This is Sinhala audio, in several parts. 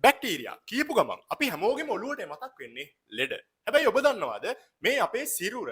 බැක්ටීරියා කියපු ගමන් අපි හැමෝගෙම ඔළුවට මතක් වෙන්නේ ලෙඩ. හැබැයි ඔබ දන්නවද මේ අපේ සිරුර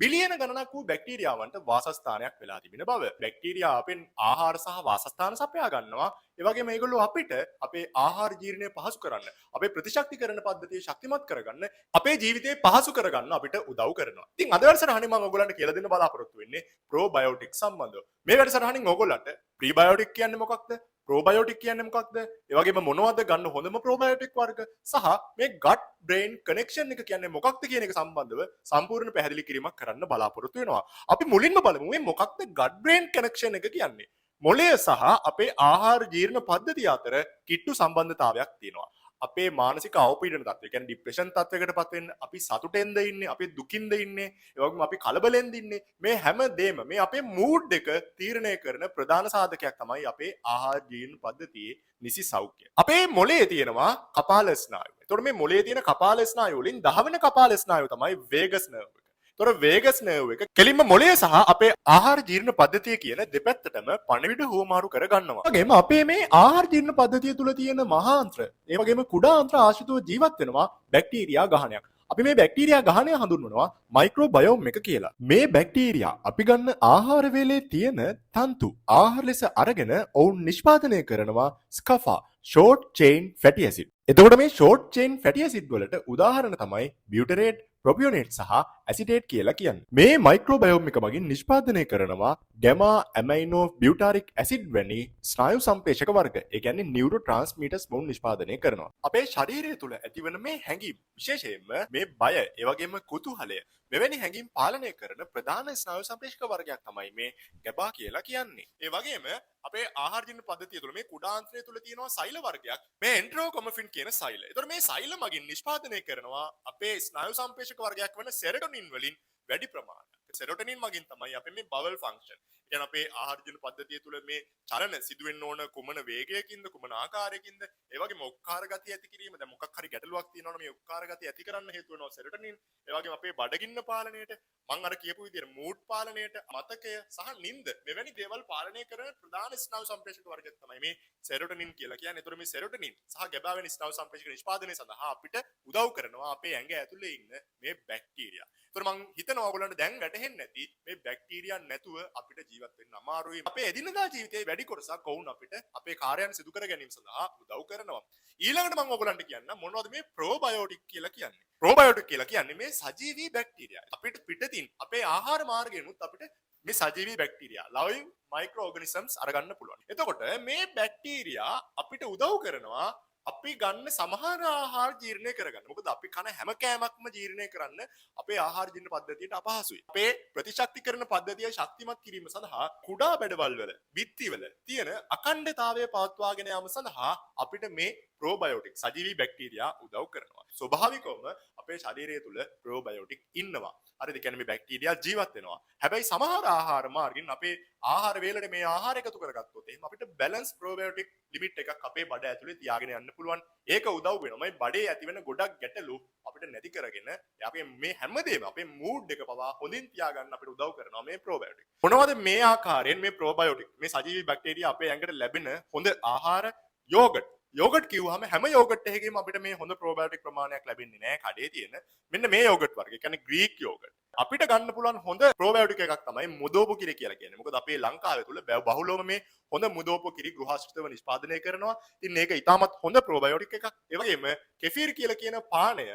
බිලියන ගණනක් වූ බැක්ටීරියාවන්ට වාසස්ථානයක් වෙලා තිබෙන බව. බැක්ටීරියා අපෙන් ආහාර සහ වාසස්ථාන සපයා ගන්නවා. ඒ වගේම මේගොල්ලෝ අපිට අපේ ආහාර ජීර්ණය පහසු කරන්න, අපේ ප්‍රතිශක්තිකරණ පද්ධතිය ශක්තිමත් කරගන්න, අපේ ජීවිතේ පහසු කරගන්න අපිට උදව් කරනවා. ඉතින් අද වැඩසටහනේ මම ඔයගොල්ලන්ට කියලා දෙන්න බලාපොරොත්තු වෙන්නේ ප්‍රෝබයෝටික් සම්බන්ධව. මේ වැඩසටහනින් ඔයගොල්ලන්ට ප්‍රීබයෝටික් කියන්නේ මොකක්ද? ප්‍රෝබයෝටික් කියන්නේ මොකක්ද? ඒ වගේම මොනවද ගන්න හොඳම ප්‍රෝබයෝටික් වර්ග සහ මේ ගට් බ්‍රේන් කනෙක්ෂන් එක කියන්නේ මොකක්ද කියන එක සම්බන්ධව සම්පූර්ණ පැහැදිලි කිරීමක් කරන්න බලාපොරොත්තු වෙනවා. අපි මුලින්ම බලමු මේ මොකක්ද ගට් බ්‍රේන් කනෙක්ෂන් එක කියන්නේ. මොළය සහ අපේ ආහාර ජීර්ණ පද්ධතිය අතර කිට්ටු සම්බන්ධතාවයක් තියෙනවා. අපේ මානසික අවපීඩන තත්ත්වය කියන්නේ ડિප්‍රෙෂන් තත්ත්වයකටපත් වෙන්න අපි සතුටෙන්ද ඉන්නේ අපි දුකින්ද ඉන්නේ ඒ වගේම අපි කලබලෙන්ද ඉන්නේ මේ හැම දෙම මේ අපේ මූඩ් එක තීරණය කරන ප්‍රධාන සාධකයක් තමයි අපේ ආහාර ජීර්ණ පද්ධතියේ නිසි සෞඛ්‍යය. අපේ මොළයේ තියෙනවා කපාල ස්නායුව. එතකොට මේ මොළයේ තියෙන කපාල ස්නායුව වලින් 10 වෙනි කපාල ස්නායුව තමයි වේගස් නර්ව් එක. එතකොට වේගස් නර්ව් එක කෙලින්ම මොළය සහ අපේ ආහාර ජීර්ණ පද්ධතිය කියන දෙපැත්තටම පණවිඩ හුවමාරු කර ගන්නවා. ඒ වගේම අපේ මේ ආහාර ජීර්ණ පද්ධතිය තුල තියෙන මහාන්ත්‍ර, ඒ වගේම කුඩා අන්ත්‍ර ආශ්‍රිතව ජීවත් වෙනවා බැක්ටීරියා ගහණයක්. අපි මේ බැක්ටීරියා ගහණය හඳුන්වනවා මයික්‍රෝබයෝම් එක කියලා. මේ බැක්ටීරියා අපි ගන්න ආහාර වේලේ තියෙන තන්තු ආහාර ලෙස අරගෙන ඔවුන් නිෂ්පාදනය කරනවා ස්කෆා short chain fatty acid. එතකොට මේ short chain fatty acid වලට උදාහරණ තමයි බියුටරේට්, ප්‍රොපියෝනේට් සහ ඇසිටේට් කියලා කියන්නේ. මේ මයික්‍රෝබයෝම් එක මගින් නිෂ්පාදනය කරනවා ගැමා ඇමයිනෝ බියුටාරික් ඇසිඩ් වැනි ස්නායු සම්පේෂක වර්ග. ඒ කියන්නේ නියුරෝ ට්‍රාන්ස්මිටර්ස් මොවුන් නිෂ්පාදනය කරනවා. අපේ ශරීරය තුළ ඇතිවන මේ හැඟීම් විශේෂයෙන්ම මේ බය, ඒ වගේම කුතුහලය මෙවැනි හැඟීම් පාලනය කරන ප්‍රධාන ස්නායු සම්පේෂක වර්ගයක් තමයි මේ ගැබා කියලා කියන්නේ. ඒ වගේම අපේ ආහාර ජීර්ණ පද්ධතිය තුළ මේ කුඩාන්ත්‍රය තුළ තියෙනවා සෛල වර්ගයක්. මේ එන්ටරෝකොමෆින් කියන සෛල. ඒතර මේ සෛල මගින් නිෂ්පාදනය කරනවා අපේ ස්නායු සම්පේෂක වර්ගයක් වන සෙරටොනින් වලින් වැඩි ප්‍රමාණයක්. සෙරටොනින් මගින් තමයි අපේ මේ බවල් ෆන්ක්ෂන්. කියන්නේ අපේ ආහාර ජීර්ණ පද්ධතිය තුළ මේ චලන සිදුවෙන්න ඕන කුමන වේගයකින්ද කුමන ආකාරයකින්ද ඒ වගේම ඔක්කාර ගතිය ඇති කිරීම. දැන් මොකක් හරි ගැටලුවක් තියෙනවනේ මේ ඔක්කාර ගතිය ඇති කරන්න හේතු වෙනවා සෙරටොනින්. ඒ වගේම අපේ බඩගින්න පාලනයට, මම අර කියපු විදිහට මූඩ් පාලනයට, මතකය සහ නිින්ද මෙවැනි දේවල් පාලනය කරන ප්‍රධාන ස්නායු සම්ප්‍රේෂක වර්ගයක් තමයි මේ සෙරටොනින් කියලා කියන්නේ. ඒතර මේ සෙරටොනින් සහ ගැබා වැනි ස්නායු සම්ප්‍රේෂක නිෂ්පාදනය සඳහා අපිට උදව් කරනවා අපේ ඇඟ ඇතුලේ ඉන්න මේ බැක්ටීරියා. ඒතර මම හිතනවා ඔයගොල්ලන්ට දැන් වැටහෙන්නේ නැති මේ බැක්ටීරියා නැතුව අපිට ජීවත් වෙන්න අමාරුයි. අපේ එදිනදා ජීවිතයේ වැඩි කොටසක් ඔවුන් අපිට අපේ කාර්යයන් සිදු කර ගැනීම සඳහා උදව් කරනවා. ඊළඟට මම ඔයගොල්ලන්ට කියන්න මොනවද මේ ප්‍රෝබයෝටික් කියලා කියන්නේ. ප්‍රෝබයෝටික් කියලා කියන්නේ මේ සජීවී බැක්ටීරියා. අපිට පිටතින් අපේ ආහාර මාර්ගයෙන්ුත් අපිට මේ සජීවී බැක්ටීරියා live micro organisms අරගන්න පුළුවන්. එතකොට මේ බැක්ටීරියා අපිට උදව් කරනවා අපි ගන්න සමහර ආහාර ජීර්ණය කරගන්න. මොකද අපි කන හැම කෑමක්ම ජීර්ණය කරන්න අපේ ආහාර ජීර්ණ පද්ධතියට අපහසුයි. අපේ ප්‍රතිශක්තිකරණ පද්ධතිය ශක්තිමත් කිරීම සඳහා කුඩා බඩවැල් වල, බිත්තිවල තියෙන අඛණ්ඩතාවය පවත්වාගෙන යාම සඳහා අපිට මේ ප්‍රෝබයෝටික් සජීවී බැක්ටීරියා උදව් කරනවා. ස්වභාවිකවම අපේ ශරීරය තුල ප්‍රෝබයෝටික් ඉන්නවා. හරිද? කියන්නේ මේ බැක්ටීරියා ජීවත් වෙනවා. හැබැයි සමහර ආහාර මාර්ගින් අපේ ආහාර වේලට මේ ආහාර එකතු කරගත්තොත් එහෙනම් අපිට බැලන්ස් ප්‍රෝබයෝටික් ලිමිට් එකක් අපේ බඩ ඇතුලේ තියාගෙන යන්න පුළුවන්. ඒක උදව් වෙනවා. මේ බඩේ ඇතිවෙන ගොඩක් ගැටලු අපිට නැති කරගෙන අපේ මේ හැමදේම අපේ මූඩ් එක පවා හොඳින් තියාගන්න අපිට උදව් කරනවා මේ ප්‍රෝබයෝටික්. මොනවද මේ ආකාරයෙන් මේ ප්‍රෝබයෝටික් මේ සජීවී බැක්ටීරියා අපේ ඇඟට ලැබෙන හොඳ ආහාර? යෝගට්. යෝගට් කිව්වහම හැම යෝගට් එකකම අපිට මේ හොඳ ප්‍රෝබයෝටික් ප්‍රමාණයක් ලැබෙන්නේ නැහැ කඩේ තියෙන. මෙන්න මේ යෝගට් වර්ගය. කියන්නේ ග්‍රීක් යෝගට්. අපිට ගන්න පුළුවන් හොඳ ප්‍රෝබයෝටික් එකක් තමයි මුදෝපු කිරි කියලා කියන්නේ. මොකද අපේ ලංකාවේ තුල බහුලවම මේ හොඳ මුදෝපු කිරි ගෘහාශ්‍රිතව නිෂ්පාදනය කරනවා. ඉතින් මේක ඉතාමත් හොඳ ප්‍රෝබයෝටික් එකක්. ඒ වගේම කෙෆීර් කියලා කියන පානය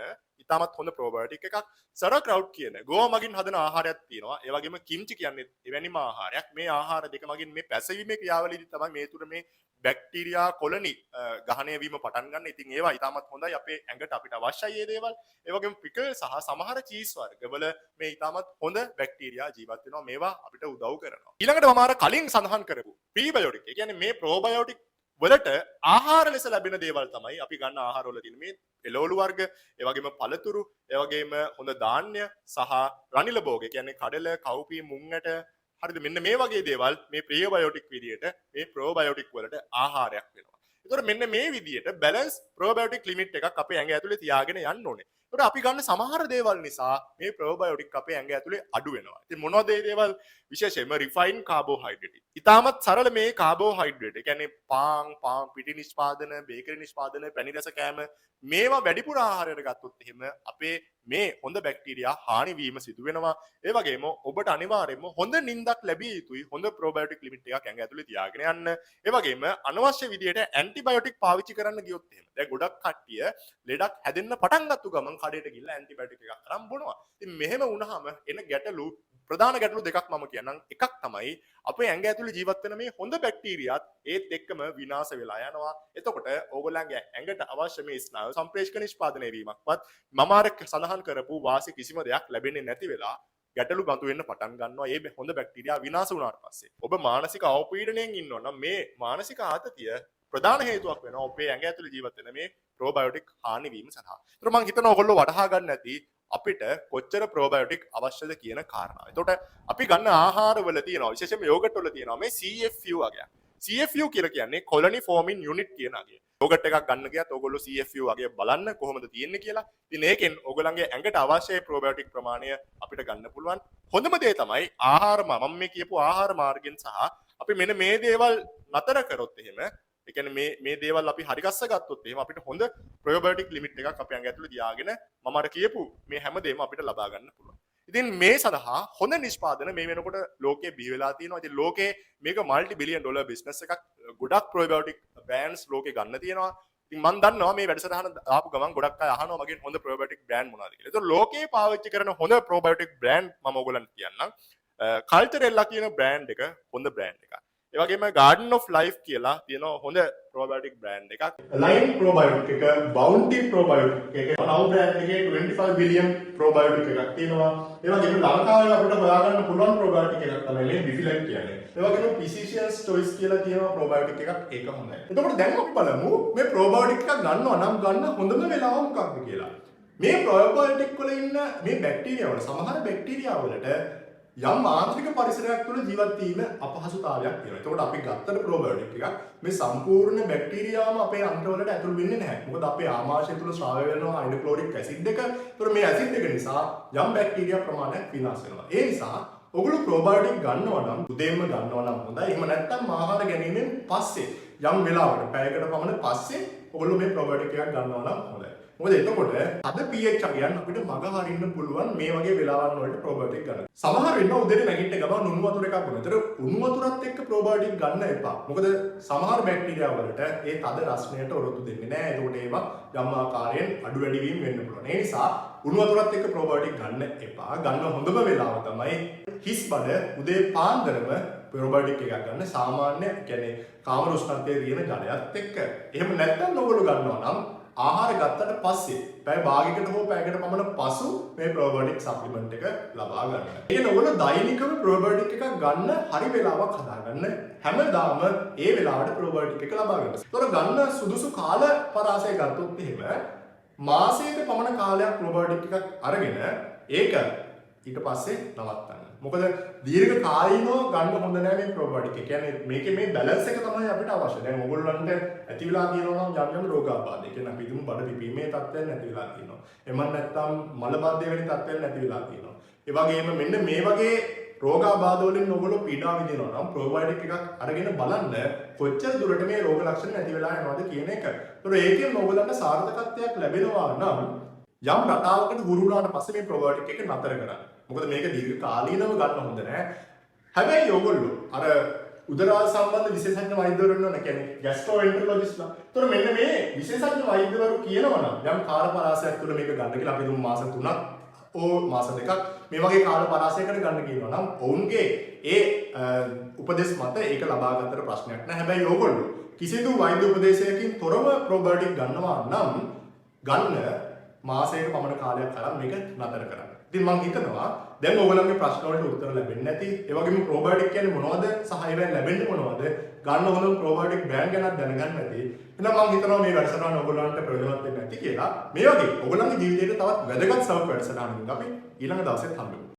ඉතාමත් හොඳ ප්‍රෝබයෝටික් එකක්. සරක්‍රවුට් කියන ගෝවා මගින් හදන ආහාරයක් තියෙනවා. ඒ වගේම කිම්චි කියන්නේ එවැනිම ආහාරයක්. මේ ආහාර දෙක මගින් මේ පැසවීමේ ක්‍රියාවලියදී තමයි මේ තුර මේ බැක්ටීරියා කොලනි ගහණය වීම පටන් ගන්න. ඉතින් ඒවා ඉතාමත් හොඳයි අපේ ඇඟට අපිට අවශ්‍යයි මේ දේවල්. ඒ වගේම පිකල් සහ සමහර චීස් වර්ගවල මේ ඉතාමත් හොඳ බැක්ටීරියා ජීවත් වෙනවා. මේවා අපිට උදව් කරනවා. ඊළඟට මම අර කලින් සඳහන් කරපු ප්‍රීබයෝටික්. ඒ කියන්නේ මේ ප්‍රෝබයෝටික් වලට ආහාර ලෙස ලැබෙන දේවල් තමයි අපි ගන්න ආහාරවල තියෙන මේ එළවලු වර්ග, ඒ වගේම පළතුරු, ඒ වගේම හොඳ ධාන්‍ය සහ රනිල භෝග. ඒ කියන්නේ කඩල, කව්පි, මුං ඇට. හරිද? මෙන්න මේ වගේ දේවල් මේ ප්‍රීබයෝටික් විදියට මේ ප්‍රෝබයෝටික් වලට ආහාරයක් වෙනවා. ඒතකොට මෙන්න මේ විදියට බැලන්ස් ප්‍රෝබයෝටික් ලිමිට් එකක් අපේ ඇඟ ඇතුලේ තියාගෙන යන්න ඕනේ. ඒකට අපි ගන්න සමහර දේවල් නිසා මේ ප්‍රෝබයෝටික් අපේ ඇඟ ඇතුලේ අඩු වෙනවා. ඉතින් මොනවද මේ දේවල්? විශේෂයෙන්ම රිෆයින් කාබෝහයිඩ්‍රේට්. ඉතාමත් සරල මේ කාබෝහයිඩ්‍රේට්. ඒ කියන්නේ පාන් පිටි නිෂ්පාදන, බේකරි නිෂ්පාදන, පැණි රස කෑම මේවා වැඩිපුර ආහාරයට ගත්තොත් එහෙම අපේ මේ හොඳ බැක්ටීරියා හානි වීම සිදු වෙනවා. ඒ වගේම ඔබට අනිවාර්යයෙන්ම හොඳ නිින්දක් ලැබිය යුතුයි. හොඳ ප්‍රෝබයෝටික් ලිමිට් එකක් ඇඟ ඇතුලේ තියාගෙන යන්න. ඒ වගේම අනවශ්‍ය විදියට ඇන්ටිබයොටික් පාවිච්චි කරන්න ගියොත් එහෙම. දැන් ගොඩක් කට්ටිය ලෙඩක් හැදෙන්න පටන් ගත්ත ගමන් කඩේට ගිහලා ඇන්ටිබයොටික් එකක් අරන් බොනවා. ඉතින් මෙහෙම වුණාම එන ගැටලු ප්‍රධාන ගැටලු දෙකක් මම කියන්නම්. එකක් තමයි අපේ ඇඟ ඇතුලේ ජීවත් වෙන මේ හොඳ බැක්ටීරියාත් ඒත් එක්කම විනාශ වෙලා යනවා. එතකොට ඕගොල්ලන්ගේ ඇඟට අවශ්‍ය මේ ස්නායු සම්ප්‍රේෂක නිෂ්පාදනය වීමක්වත් මම අර සඳහන් කරපු වාසි කිසිම දෙයක් ලැබෙන්නේ නැති වෙලා ගැටලු ගතු වෙන්න පටන් ගන්නවා. මේ හොඳ බැක්ටීරියා විනාශ වුණාට පස්සේ. ඔබ මානසික අවපීඩනයෙන් ඉන්නවා නම් මේ මානසික ආතතිය ප්‍රධාන හේතුවක් වෙනවා ඔබේ ඇඟ ඇතුලේ ජීවත් වෙන මේ ප්‍රෝබයෝටික් හානි වීම සඳහා. ඒතර මම හිතනවා ඔයගොල්ලෝ වටහා ගන්න ඇති අපිට කොච්චර ප්‍රෝබයෝටික් අවශ්‍යද කියන කාරණාව. එතකොට අපි ගන්න ආහාරවල තියෙනවා විශේෂයෙන්ම යෝගට් වල තියෙනවා මේ CFU වගේ. CFU කියලා කියන්නේ colony forming unit කියන අගය. යෝගට් එකක් ගන්න ගියත් ඔයගොල්ලෝ CFU වගේ බලන්න කොහොමද තියෙන්නේ කියලා. ඉතින් ඒකෙන් ඔයගොල්ලන්ගේ ඇඟට අවශ්‍ය ප්‍රෝබයෝටික් ප්‍රමාණය අපිට ගන්න පුළුවන්. හොඳම දේ තමයි ආහාර මම මේ කියපු ආහාර මාර්ගෙන් සහ අපි මෙන්න මේ දේවල් නතර කරොත් එහෙම ඒ කියන්නේ මේ දේවල් අපි හරි ගස්ස ගත්තොත් එහෙම අපිට හොඳ ප්‍රෝබයෝටික් ලිමිට් එකක් අපේ ඇඟ ඇතුලේ තියාගෙන මම අර කියපු මේ හැම දෙයක්ම අපිට ලබා ගන්න පුළුවන්. ඉතින් මේ සඳහා හොඳ නිෂ්පාදන මේ වෙනකොට ලෝකේ බිහි වෙලා තියෙනවා. ඉතින් ලෝකේ මේක මල්ටි බිලියන් ඩොලර් බිස්නස් එකක්. ගොඩක් ප්‍රෝබයෝටික් බ්‍රෑන්ඩ්ස් ලෝකේ ගන්න තියෙනවා. ඉතින් මම දන්නවා මේ වැඩසටහන ආපු ගමන් ගොඩක් අය අහනවා මගෙන් හොඳ ප්‍රෝබයෝටික් බ්‍රෑන්ඩ් මොනවද කියලා. ඒතකොට ලෝකේ පාවිච්චි කරන හොඳ ප්‍රෝබයෝටික් බ්‍රෑන්ඩ් මම ඔයගොල්ලන්ට කියන්නම්. කල්චරෙල්ලා කියන බ්‍රෑන්ඩ් එක හොඳ බ්‍රෑන්ඩ් එකක්. ඒ වගේම Garden of Life කියලා තියෙන හොඳ probiotic brand එකක්. Line probiotic එක, Bounty probiotic එක, Now brand එකේ 25 billion probiotic එකක් තියෙනවා. ඒ වගේම ලංකාවේ අපිට හොයාගන්න පුළුවන් probiotic එකක් තමයි මේ Bifilect කියන්නේ. ඒ වගේම Physician's Choice කියලා තියෙනවා probiotic එකක්. ඒක හොඳයි. එතකොට දැන් අපි බලමු මේ probiotic එකක් ගන්නවා නම් ගන්න හොඳම වෙලාව මොකක්ද කියලා. මේ probiotic වල ඉන්න මේ බැක්ටීරියා වල සමහර බැක්ටීරියා වලට යම් ආන්ත්‍රික පරිසරයක් තුළ ජීවත් වීම අපහසුතාවයක් තියෙනවා. ඒකෝට අපි ගත්තට ප්‍රෝබයෝටික් එකක් මේ සම්පූර්ණ බැක්ටීරියාම අපේ අන්ත්‍රවලට ඇතුල් වෙන්නේ නැහැ. මොකද අපේ ආමාශය තුළ ස්‍රාවය වෙනවා හයිඩ්‍රොක්ලෝරික් ඇසිඩ් එක. ඒතර මේ ඇසිඩ් එක නිසා යම් බැක්ටීරියා ප්‍රමාණයක් විනාශ වෙනවා. ඒ නිසා ඔගොල්ලෝ ප්‍රෝබයෝටික් ගන්නවා නම් උදේම ගන්නවා නම් හොඳයි. එහෙම නැත්නම් ආහාර ගැනීමෙන් පස්සේ යම් වෙලාවකට පැයකට පමණ පස්සේ ඔගොල්ලෝ මේ ප්‍රෝබයෝටික් එකක් ගන්නවා නම් හොඳයි. මොකද එතකොට අද pH අගයන් අපිට මග හරින්න පුළුවන් මේ වගේ වෙලාවන් වලට ප්‍රෝබයෝටික් ගන්න. සමහර වෙන්න උදේට නැගිට ගමන් උණු වතුර එකක් බොන. ඒතර උණු වතුරත් එක්ක ප්‍රෝබයෝටික් ගන්න එපා. මොකද සමහර බැක්ටීරියා වලට ඒ තද රසණයට ඔරොත්තු දෙන්නේ නැහැ. ඒකට ඒවා යම් ආකාරයෙන් අඩු වැඩි වීම වෙන්න පුළුවන්. ඒ නිසා උණු වතුරත් එක්ක ප්‍රෝබයෝටික් ගන්න එපා. ගන්න හොඳම වෙලාව තමයි හිස් බඩ උදේ පාන්දරම ප්‍රෝබයෝටික් එකක් ගන්න. සාමාන්‍ය කියන්නේ කාම උෂ්ණත්වයේ තියෙන ජලයත් එක්ක. එහෙම නැත්නම් ඔයගොල්ලෝ ගන්නවා නම් ආහාර ගත්තට පස්සේ පැය භාගයකට හෝ පැයකට පමණ පසු මේ ප්‍රෝබයෝටික් සප්ලිමන්ට් එක ලබා ගන්න. ඒ නෝන දෛනිකව ප්‍රෝබයෝටික් එකක් ගන්න හරි වෙලාවක් හදාගන්න. හැමදාම ඒ වෙලාවට ප්‍රෝබයෝටික් එක ලබා ගන්න. ඒතොර ගන්න සුදුසු කාල පරාසය ගත්තොත් එහෙම මාසයක පමණ කාලයක් ප්‍රෝබයෝටික් එකක් අරගෙන ඒක ඊට පස්සේ නවත්තන්න. මොකද දීර්ඝ කාලීනව ගන්න හොඳ නැහැ මේ ප්‍රෝබයෝටික්. ඒ කියන්නේ මේකේ මේ බැලන්ස් එක තමයි අපිට අවශ්‍ය. දැන් ඕගොල්ලන්ට ඇති වෙලා තියෙනවා නම් යම් යම් රෝගාබාධ. ඒ කියන්නේ අපි හිතමු බඩ පිපීමේ තත්ත්වයක් නැති වෙලා තියෙනවා. එමන් නැත්නම් මල බද්ධය වැනි තත්ත්වයක් නැති වෙලා තියෙනවා. ඒ වගේම මෙන්න මේ වගේ රෝගාබාධ වලින් ඔයගොල්ලෝ පීඩා විඳිනවා නම් ප්‍රෝබයෝටික් එකක් අරගෙන බලන්න කොච්චර දුරට මේ රෝග ලක්ෂණ නැති වෙලා යනවද කියන එක. ඒතොර ඒකෙන් ඔයගොල්ලන්ට සාර්ථකත්වයක් ලැබෙනවා නම් යම් රටාවකට හුරු වුණාට පස්සේ මේ ප්‍රෝබයෝටික් එක නතර කරන්න. මොකද මේක දීර්ඝ කාලීනව ගන්න හොඳ නැහැ. හැබැයි ඔයගොල්ලෝ අර උදරාල සම්බන්ධ විශේෂඥ වෛද්‍යවරුන් නෝ කියන්නේ ගැස්ට්‍රෝඑන්ටරොලොජිස්ට්ලා. ඒතර මෙන්න මේ විශේෂඥ වෛද්‍යවරු කියනවා නම් යම් කාල පරාසයක් තුළ මේක ගන්න කියලා අපි දුමු මාස 3ක් ඕ මාස 2ක් මේ වගේ කාල පරාසයකට ගන්න කියනවා නම් ඔවුන්ගේ ඒ උපදෙස් මත ඒක ලබා ගන්නතර ප්‍රශ්නයක් නැහැ. හැබැයි ඔයගොල්ලෝ කිසිදු වෛද්‍ය උපදේශයකින් තොරව ප්‍රෝබයෝටික් ගන්නවා නම් ගන්න මාසයක පමණ කාලයක් අරන් මේක නතර කරන්න. ඉතින් මම හිතනවා දැන් ඔයගොල්ලන්ගේ ප්‍රශ්න වලට උත්තර ලැබෙන්නේ නැති. ඒ වගේම ප්‍රෝබයෝටික් කියන්නේ මොනවද? සහ ඒවෙන් ලැබෙන්නේ මොනවද? ගන්න හොඳ ප්‍රෝබයෝටික් බ්‍රෑන්ඩ් ගැනත් දැනගන්න නැති. එහෙනම් මම හිතනවා මේ වැඩසටහන ඔයගොල්ලන්ට ප්‍රයෝජනවත් වෙන්නේ නැති කියලා. මේ වගේ ඔයගොල්ලන්ගේ ජීවිතේට තවත් වැදගත් සමක් වැඩසටහනකින් අපි ඊළඟ දවසෙත් හම්බෙමු.